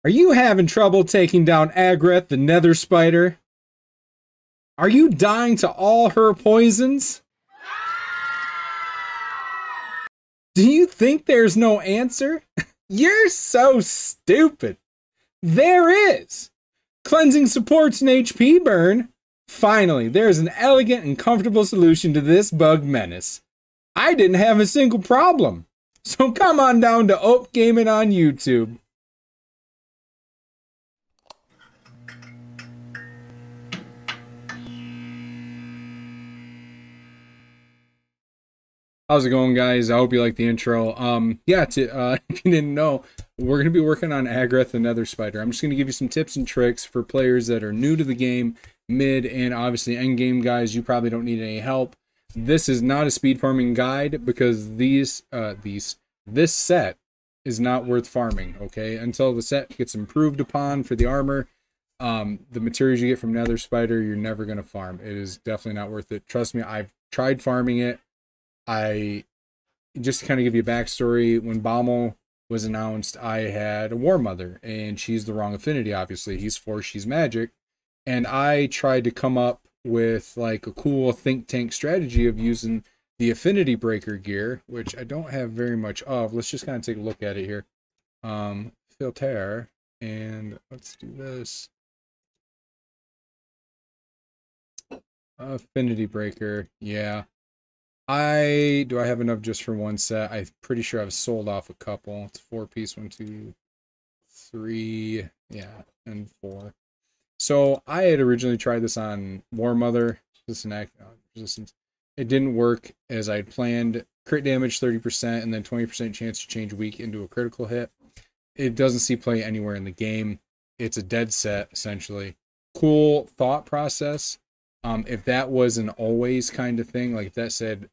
Are you having trouble taking down Agreth the Nether spider? Are you dying to all her poisons? Do you think there's no answer? You're so stupid. There is. Cleansing supports an HP burn. Finally, there's an elegant and comfortable solution to this bug menace. I didn't have a single problem. So come on down to Oak Gaming on YouTube. How's it going, guys? I hope you like the intro. If you didn't know, we're going to be working on Agreth the Nether spider. I'm just going to give you some tips and tricks for players that are new to the game, mid, and obviously end game guys. You probably don't need any help. This is not a speed farming guide because this set is not worth farming, okay? Until the set gets improved upon for the armor, the materials you get from Nether spider, you're never going to farm. It is definitely not worth it. Trust me, I've tried farming it. Just to kind of give you a backstory, when Baumel was announced, I had a War Mother, and she's the wrong affinity, obviously. He's Force, she's Magic. And I tried to come up with like a cool think tank strategy of using the Affinity Breaker gear, which I don't have very much of. Let's just kind of take a look at it here. Filter, and let's do this. Affinity Breaker, yeah. Do I have enough just for one set? I'm pretty sure I've sold off a couple. It's 4-piece, 1, 2, 3, yeah, and 4. So I had originally tried this on War Mother, resistance. It didn't work as I'd planned. Crit damage 30% and then 20% chance to change weak into a critical hit. It doesn't see play anywhere in the game. It's a dead set, essentially. Cool thought process. If that was an always kind of thing, like if that said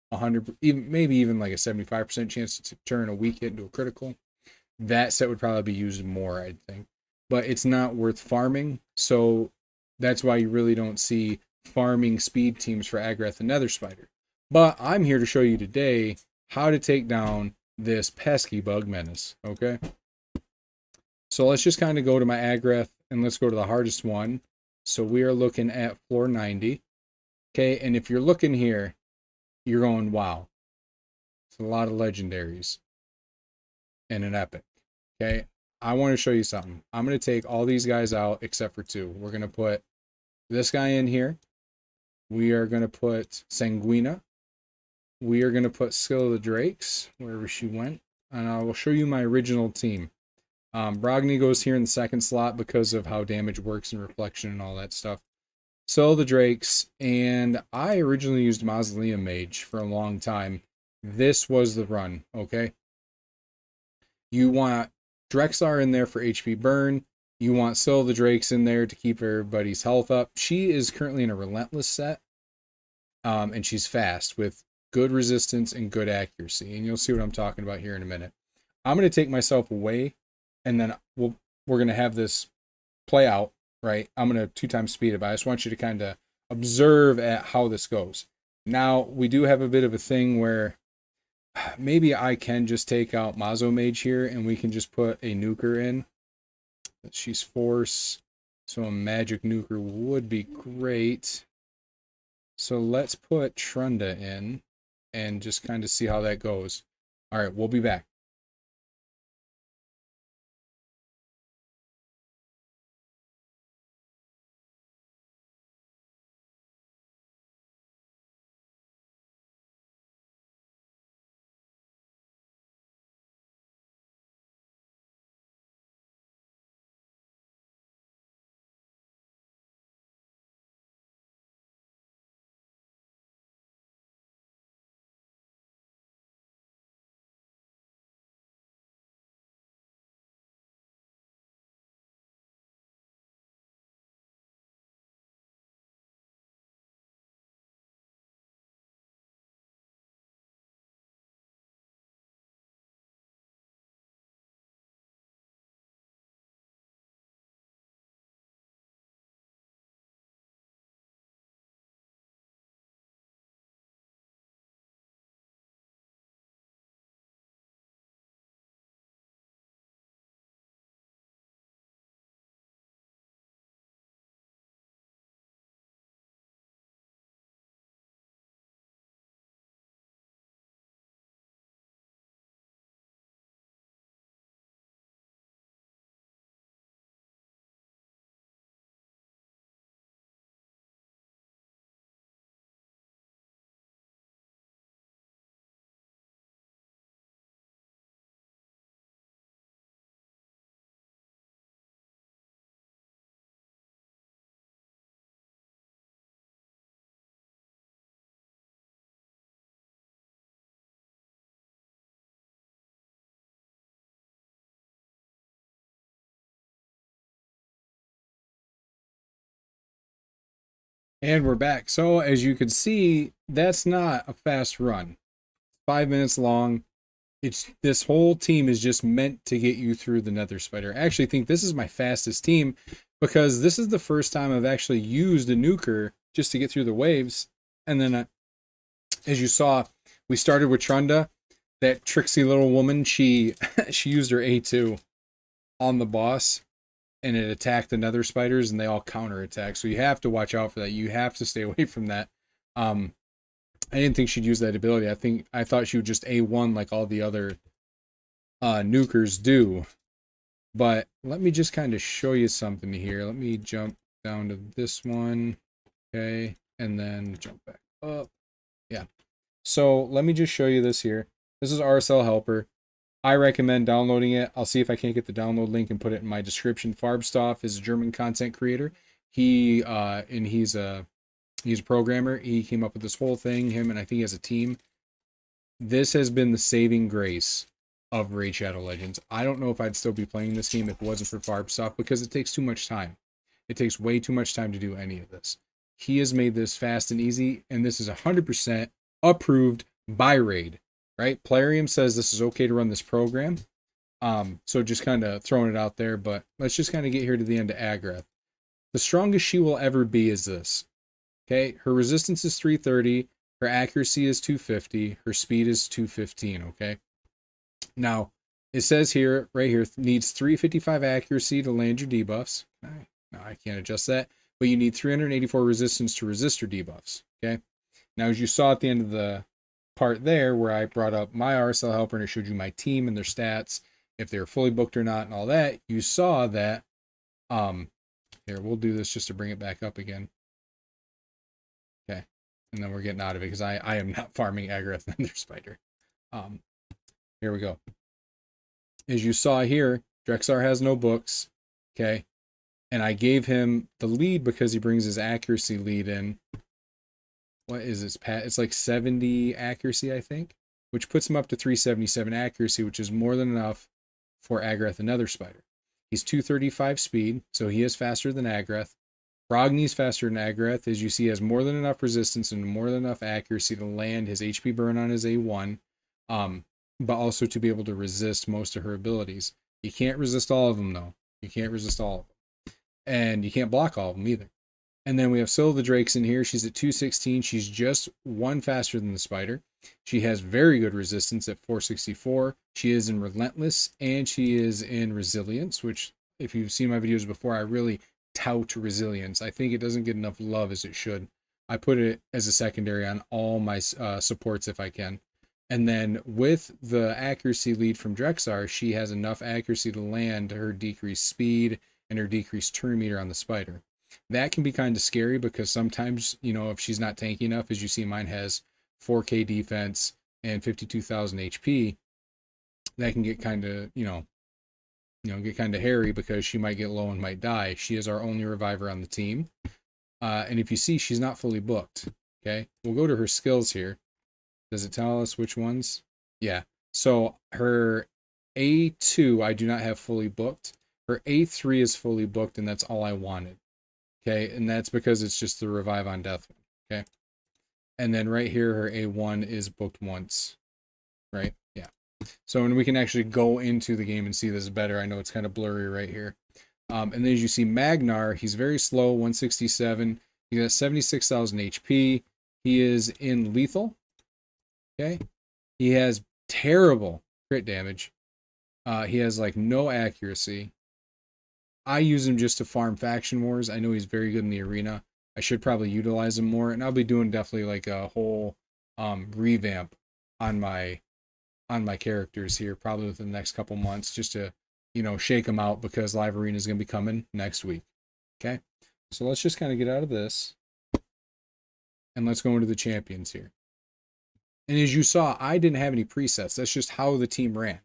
100, maybe even like a 75% chance to turn a weak hit into a critical, that set would probably be used more, I think. But it's not worth farming, so that's why you really don't see farming speed teams for Agreth the Nether spider. But I'm here to show you today how to take down this pesky bug menace, okay? So let's just kind of go to my Agreth and let's go to the hardest one. So we are looking at floor 90. Okay, and if you're looking here, you're going, wow. It's a lot of legendaries and an epic. Okay, I want to show you something. I'm going to take all these guys out except for 2. We're going to put this guy in here. We are going to put Sanguina. We are going to put Skill of the Drakes, wherever she went. And I will show you my original team. Brogni goes here in the second slot because of how damage works and reflection and all that stuff. So the Drakes, and I originally used Mausoleum Mage for a long time. This was the run, okay? You want Drexar in there for HP burn. You want Syl the Drakes in there to keep everybody's health up. She is currently in a Relentless set, and she's fast with good resistance and good accuracy. And you'll see what I'm talking about here in a minute. I'm going to take myself away, and then we're going to have this play out. Right, I'm going to 2 times speed it, but I just want you to kind of observe at how this goes. Now, we do have a bit of a thing where maybe I can just take out Mazo Mage here, and we can just put a nuker in. She's Force, so a magic nuker would be great. So let's put Trunda in, and just kind of see how that goes. All right, we'll be back. And we're back. So as you can see, that's not a fast run. 5 minutes long. It's this whole team is just meant to get you through the Nether Spider. I actually think this is my fastest team because this is the first time I've actually used a nuker just to get through the waves. And then, as you saw, we started with Trunda, that tricksy little woman. She she used her A2 on the boss, and it attacked the Nether Spiders, and they all counterattack. So you have to watch out for that. You have to stay away from that. I didn't think she'd use that ability. I thought she would just A1 like all the other nukers do. But let me just kind of show you something here. Let me jump down to this one. Okay. And then jump back up. Yeah. So let me just show you this here. This is RSL Helper. I recommend downloading it. I'll see if I can't get the download link and put it in my description. Farbstoff is a German content creator. He's a programmer. He came up with this whole thing, him, and I think he has a team. This has been the saving grace of Raid Shadow Legends. I don't know if I'd still be playing this game if it wasn't for Farbstoff, because it takes too much time. It takes way too much time to do any of this. He has made this fast and easy, and this is 100% approved by Raid, right? Plarium says this is okay to run this program. So just kind of throwing it out there, but let's just kind of get here to the end of Agreth. The strongest she will ever be is this. Okay, her resistance is 330, her accuracy is 250, her speed is 215, okay? Now, it says here, right here, needs 355 accuracy to land your debuffs. Okay. Now, I can't adjust that, but you need 384 resistance to resist her debuffs, okay? Now, as you saw at the end of the part there, where I brought up my RSL helper and it showed you my team and their stats, if they were fully booked or not and all that, you saw that, here, we'll do this just to bring it back up again. Okay, and then we're getting out of it because I am not farming Agreth the Nether Spider. Here we go. As you saw here, Drexar has no books, okay? And I gave him the lead because he brings his accuracy lead in. What is this, Pat? It's like 70 accuracy, I think, which puts him up to 377 accuracy, which is more than enough for Agreth the Nether Spider. He's 235 speed, so he is faster than Agreth. Rogni's faster than Agreth, as you see, has more than enough resistance and more than enough accuracy to land his HP burn on his A1, but also to be able to resist most of her abilities. You can't resist all of them, though. You can't resist all of them. And you can't block all of them either. And then we have Syl the Drakes in here. She's at 216. She's just one faster than the Spider. She has very good resistance at 464. She is in Relentless, and she is in Resilience, which, if you've seen my videos before, I really tout Resilience. I think it doesn't get enough love as it should. I put it as a secondary on all my supports if I can. And then with the accuracy lead from Drexar, she has enough accuracy to land her decreased speed and her decreased turn meter on the Spider. That can be kind of scary because sometimes, you know, if she's not tanky enough, as you see, mine has 4K defense and 52,000 HP, that can get kind of, get kind of hairy because she might get low and might die. She is our only reviver on the team. And if you see, she's not fully booked. Okay, we'll go to her skills here. Does it tell us which ones? Yeah. So her A2, I do not have fully booked. Her A3 is fully booked, and that's all I wanted. Okay, and that's because it's just the revive on death one. Okay. And then right here, her A1 is booked once. Right? Yeah. So, and we can actually go into the game and see this better. I know it's kind of blurry right here. And then as you see, Magnar, he's very slow, 167. He got 76,000 HP. He is in lethal. Okay. He has terrible crit damage. He has like no accuracy. I use him just to farm faction wars. I know he's very good in the arena. I should probably utilize him more, and I'll be doing definitely like a whole revamp on my characters here, probably within the next couple months, just to, shake them out because live arena is going to be coming next week. Okay, so let's just kind of get out of this, and let's go into the champions here. And as you saw, I didn't have any presets. That's just how the team ran.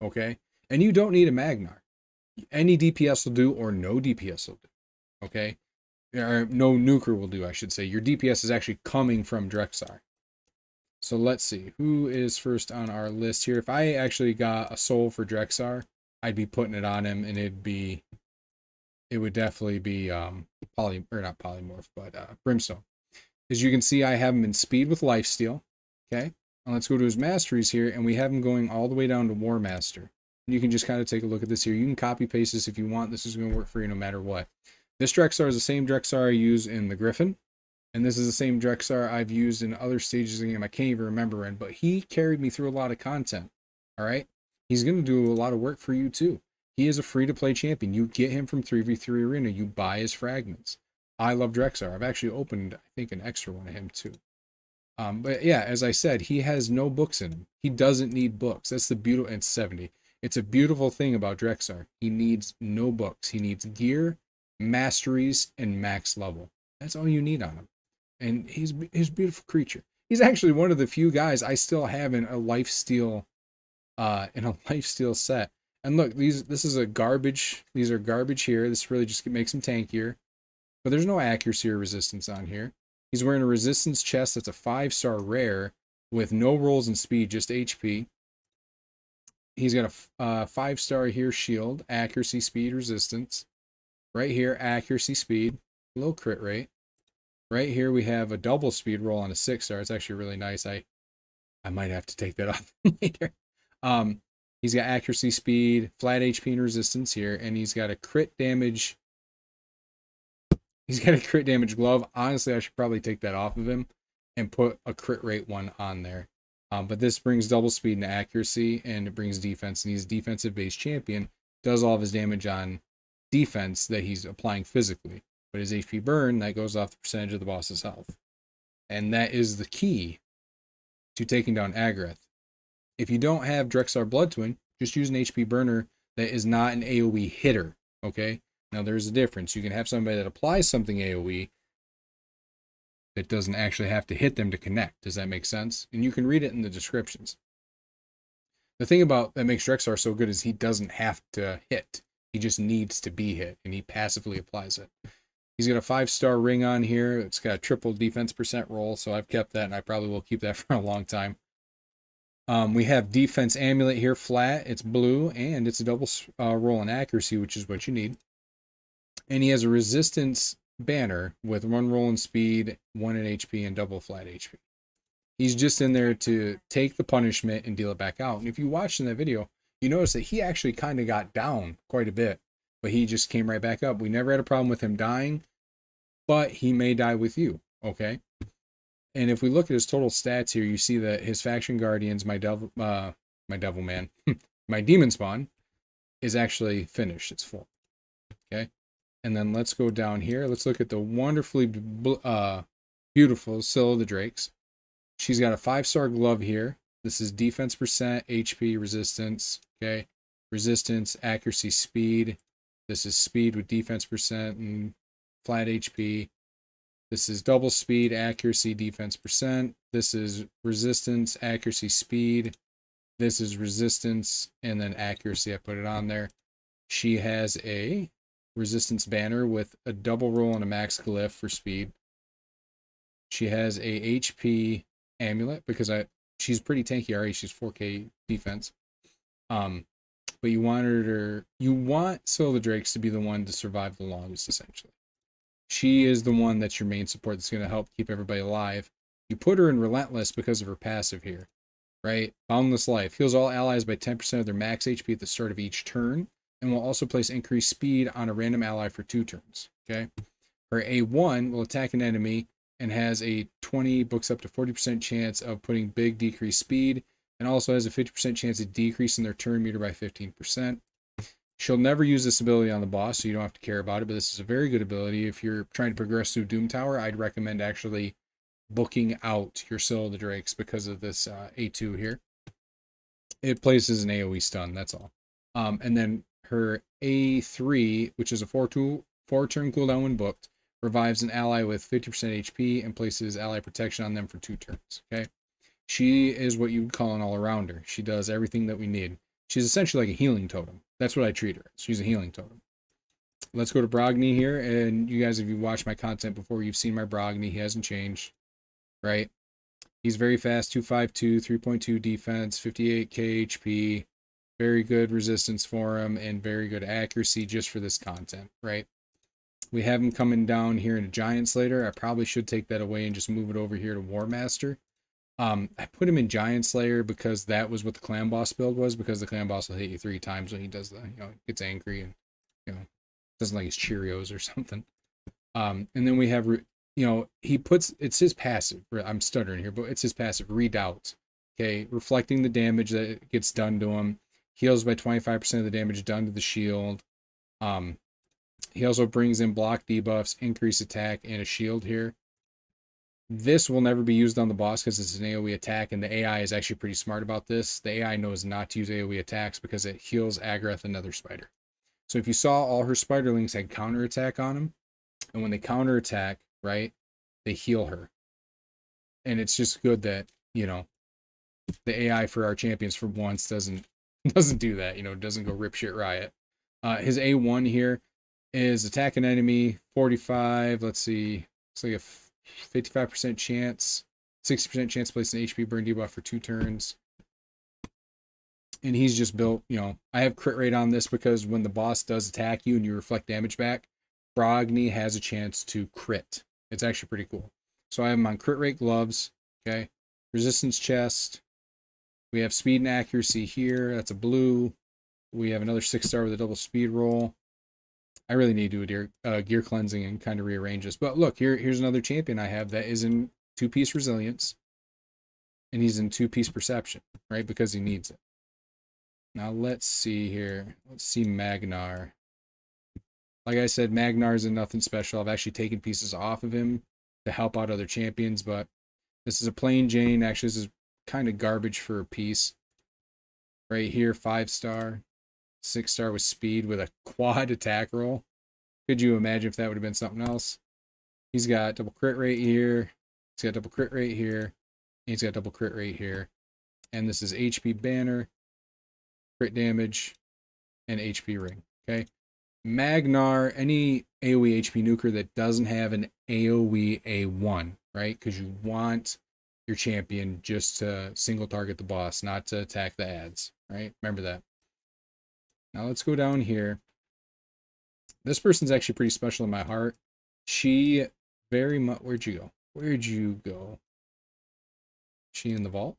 Okay, and you don't need a Magnar. Any DPS will do, or no DPS will do. Okay, or no nuker will do, I should say. Your DPS is actually coming from Drexar. So let's see, who is first on our list here. If I actually got a soul for Drexar, I'd be putting it on him, and it'd be it would definitely be not polymorph, but brimstone. As you can see, I have him in speed with lifesteal. Okay, and let's go to his masteries here, and we have him going all the way down to War Master. And you can just kind of take a look at this here. You can copy paste this if you want. This is going to work for you no matter what. This Drexar is the same Drexar I use in the Griffin, and this is the same Drexar I've used in other stages of the game I can't even remember in, but he carried me through a lot of content. All right, he's going to do a lot of work for you too. He is a free-to-play champion. You get him from 3v3 Arena. You buy his fragments. I love Drexar. I've actually opened, I think, an extra one of him too. But yeah, as I said, he has no books in him. He doesn't need books. That's the beautiful, and 70. It's a beautiful thing about Drexar. He needs no books. He needs gear, masteries, and max level. That's all you need on him. And he's a beautiful creature. He's actually one of the few guys I still have in a lifesteal set. And look, this is a garbage. These are garbage here. This really just makes him tankier. But there's no accuracy or resistance on here. He's wearing a resistance chest that's a 5-star rare with no rolls and speed, just HP. He's got a 5-star here shield, accuracy, speed, resistance. Right here, accuracy, speed, low crit rate. Right here we have a double speed roll on a 6-star. It's actually really nice. I might have to take that off later. He's got accuracy, speed, flat HP, and resistance here, and he's got a crit damage. He's got a crit damage glove. Honestly, I should probably take that off of him and put a crit rate one on there. But this brings double speed and accuracy, and it brings defense. And he's a defensive-based champion. Does all of his damage on defense that he's applying physically. But his HP burn, that goes off the percentage of the boss's health. And that is the key to taking down Agreth. If you don't have Drexar Blood Twin, just use an HP burner that is not an AoE hitter, okay? Now, there's a difference. You can have somebody that applies something AoE that doesn't actually have to hit them to connect. Does that make sense? And you can read it in the descriptions. The thing about that makes Drexar so good is he doesn't have to hit. He just needs to be hit, and he passively applies it. He's got a 5-star ring on here. It's got a triple defense percent roll, so I've kept that, and I probably will keep that for a long time. We have defense amulet here, flat. It's blue, and it's a double roll in accuracy, which is what you need. And he has a resistance banner with 1 roll in speed, 1 in HP, and double flat HP. He's just in there to take the punishment and deal it back out. And if you watched in that video, you notice that he actually kind of got down quite a bit, but he just came right back up. We never had a problem with him dying, but he may die with you, okay? And if we look at his total stats here, you see that his faction guardians, my devil man, my demon spawn, is actually finished. It's full, okay? And then let's go down here. Let's look at the wonderfully beautiful Scylla the Drakes. She's got a 5-star glove here. This is defense percent, HP, resistance, okay? Resistance, accuracy, speed. This is speed with defense percent and flat HP. This is double speed, accuracy, defense percent. This is resistance, accuracy, speed. This is resistance, and then accuracy. I put it on there. She has a resistance banner with a double roll and a max glyph for speed. She has a HP amulet because she's pretty tanky already. She's 4k defense. But you want Scylla the Drakes to be the one to survive the longest, essentially. She is the one that's your main support that's going to help keep everybody alive. You put her in Relentless because of her passive here, right? Boundless Life. Heals all allies by 10% of their max HP at the start of each turn, and will also place increased speed on a random ally for 2 turns, okay? Her A1 will attack an enemy and has a 20 books up to 40% chance of putting big decreased speed, and also has a 50% chance of decreasing their turn meter by 15%. She'll never use this ability on the boss, so you don't have to care about it, but this is a very good ability. If you're trying to progress through Doom Tower, I'd recommend actually booking out your Scylla the Drakes because of this A2 here. It places an AoE stun, that's all. And then her A3, which is a 4-turn cooldown when booked, revives an ally with 50% HP and places ally protection on them for 2 turns, okay? She is what you would call an all-arounder. She does everything that we need. She's essentially like a healing totem. That's what I treat her as. She's a healing totem. Let's go to Brogni here. And you guys, if you've watched my content before, you've seen my Brogni. He hasn't changed, right? He's very fast, 252, 3.2 defense, 58k HP. Very good resistance for him and very good accuracy just for this content, right? We have him coming down here in a Giant Slayer. I probably should take that away and just move it over here to War Master. I put him in Giant Slayer because that was what the Clan Boss build was, because the Clan Boss will hit you 3 times when he does the, gets angry and, doesn't like his Cheerios or something. And then we have, he puts, it's his passive, I'm stuttering here, but it's his passive, Redoubt. Okay, reflecting the damage that gets done to him. Heals by 25% of the damage done to the shield. He also brings in block debuffs, increased attack, and a shield here. This will never be used on the boss because it's an AoE attack, and the AI is actually pretty smart about this. The AI knows not to use AoE attacks because it heals Agreth the Nether Spider. So if you saw, all her spiderlings had counterattack on them, and when they counterattack, right, they heal her. And it's just good that, the AI for our champions for once doesn't do that, doesn't go rip shit riot. His A1 here is attack an enemy, 45, let's see, it's like a 55% chance, 60% chance to place an HP burn debuff for 2 turns. And he's just built, I have crit rate on this because when the boss does attack you and you reflect damage back, Brogni has a chance to crit. It's actually pretty cool. So I have him on crit rate gloves, okay? Resistance chest. We have speed and accuracy here. That's a blue. We have another 6-star with a double speed roll. I really need to do a gear cleansing and kind of rearrange this. But look, here's another champion I have that is in 2-piece resilience. And he's in 2-piece perception, right? Because he needs it. Now let's see here. Let's see Magnar. Like I said, Magnar is nothing special. I've actually taken pieces off of him to help out other champions, but this is a plain Jane. Actually, this is kind of garbage for a piece. Right here, 5-star. 6-star with speed with a quad attack roll. Could you imagine if that would have been something else? He's got double crit rate here. He's got double crit rate here. And he's got double crit rate here. And this is HP banner, crit damage, and HP ring. Okay. Magnar, any AoE HP nuker that doesn't have an AoE A1, right? Because you want your champion just to single target the boss, not to attack the ads, right? Remember that. Now let's go down here. This person's actually pretty special in my heart. She very much... Where'd you go? Where'd you go? She in the vault?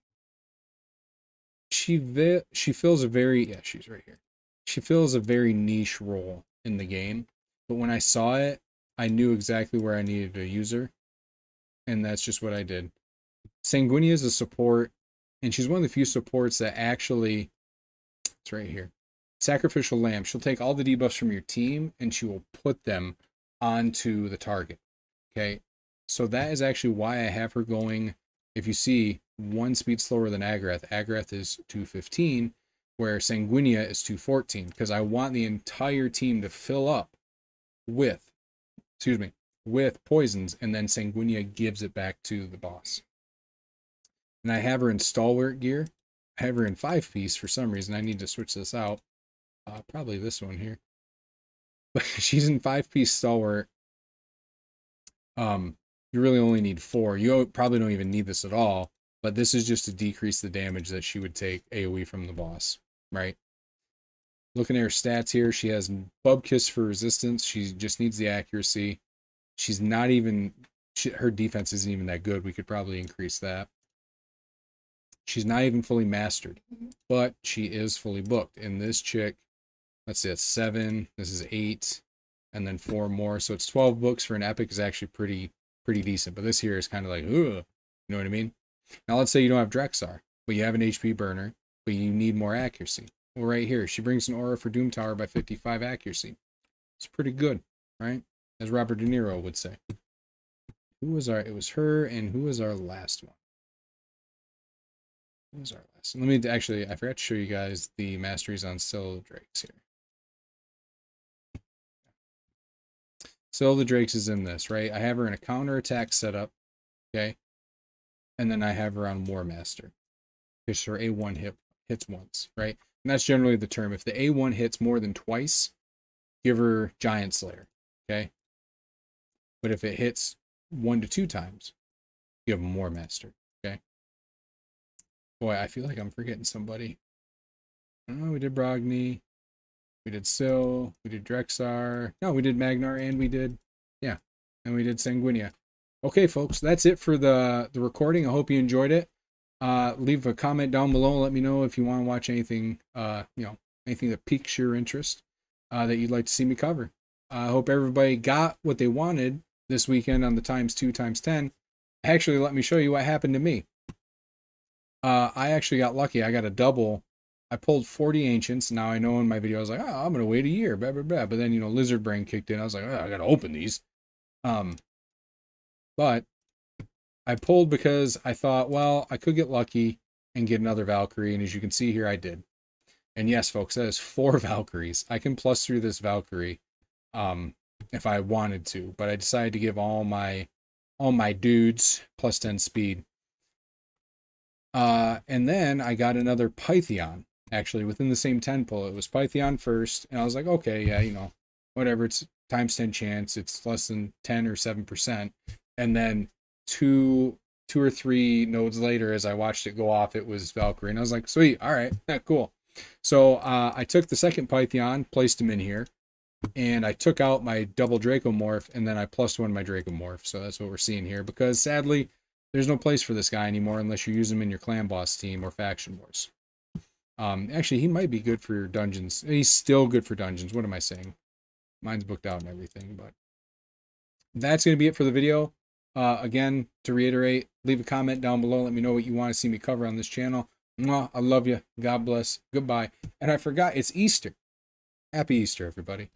She fills a very... Yeah, she's right here. She fills a very niche role in the game. But when I saw it, I knew exactly where I needed to use her. And that's just what I did. Sanguinia is a support. And she's one of the few supports that actually... It's right here. Sacrificial Lamb. She'll take all the debuffs from your team and she will put them onto the target. Okay, so that is actually why I have her going, if you see, 1 speed slower than Agreth. Agreth is 215, where Sanguinia is 214, because I want the entire team to fill up with, with poisons, and then Sanguinia gives it back to the boss. And I have her in Stalwart gear. I have her in 5-piece for some reason. I need to switch this out. Probably this one here. But she's in 5-piece Stalwart. You really only need 4. You probably don't even need this at all. But this is just to decrease the damage that she would take AoE from the boss, right? Looking at her stats here, she has Bubkiss for resistance. She just needs the accuracy. She's not even... her defense isn't even that good. We could probably increase that. She's not even fully mastered. But she is fully booked. And this chick... Let's see, it's 7. This is 8. And then 4 more. So it's 12 books for an epic is actually pretty decent. But this here is kind of like, ugh. You know what I mean? Now let's say you don't have Drexar, but you have an HP burner, but you need more accuracy. Well, right here, she brings an aura for Doom Tower by 55 accuracy. It's pretty good, right? As Robert De Niro would say. Who was our... It was her, and who was our last one? Who was our last one? Let me... Actually, I forgot to show you guys the masteries on Still Drakes here. Still the Drakes is in this, right? I have her in a counterattack setup, okay? And then I have her on War Master. Because her A1 hits once, right? And that's generally the term. If the A1 hits more than twice, give her Giant Slayer, okay? But if it hits 1 to 2 times, give them War Master, okay? Boy, I feel like I'm forgetting somebody. Oh, we did Brogni. We did Syl. We did Drexar. No, we did Magnar, and we did Yeah, and we did Sanguinia. Okay, folks, that's it for the recording. I hope you enjoyed it. Leave a comment down below. Let me know if you want to watch anything, anything that piques your interest, that you'd like to see me cover. I hope everybody got what they wanted this weekend on the ×2 ×10. Actually, let me show you what happened to me. I actually got lucky. I got a double. I pulled 40 ancients. Now I know in my video I was like, oh, I'm gonna wait a year, blah blah blah. But then lizard brain kicked in. I was like, oh, I gotta open these. But I pulled because I thought, well, I could get lucky and get another Valkyrie, and as you can see here, I did. And yes, folks, that is 4 Valkyries. I can plus through this Valkyrie, if I wanted to, but I decided to give all my dudes plus 10 speed. And then I got another Pytheon, actually, within the same 10 pull. It was Pytheon first, and I was like, okay, yeah, whatever, it's ×10 chance, it's less than 10 or 7%. And then two or three nodes later, as I watched it go off, it was Valkyrie, and I was like, sweet, all right, cool. So I took the second Pytheon, placed him in here, and I took out my double Dracomorph, and then I +1 my Dracomorph. So that's what we're seeing here, because sadly, there's no place for this guy anymore unless you use him in your clan boss team or faction wars. Actually, he might be good for dungeons. He's still good for dungeons. What am I saying? Mine's booked out and everything, but that's going to be it for the video. Again, to reiterate, leave a comment down below. Let me know what you want to see me cover on this channel. Mwah, I love you. God bless. Goodbye. And I forgot, it's Easter. Happy Easter, everybody.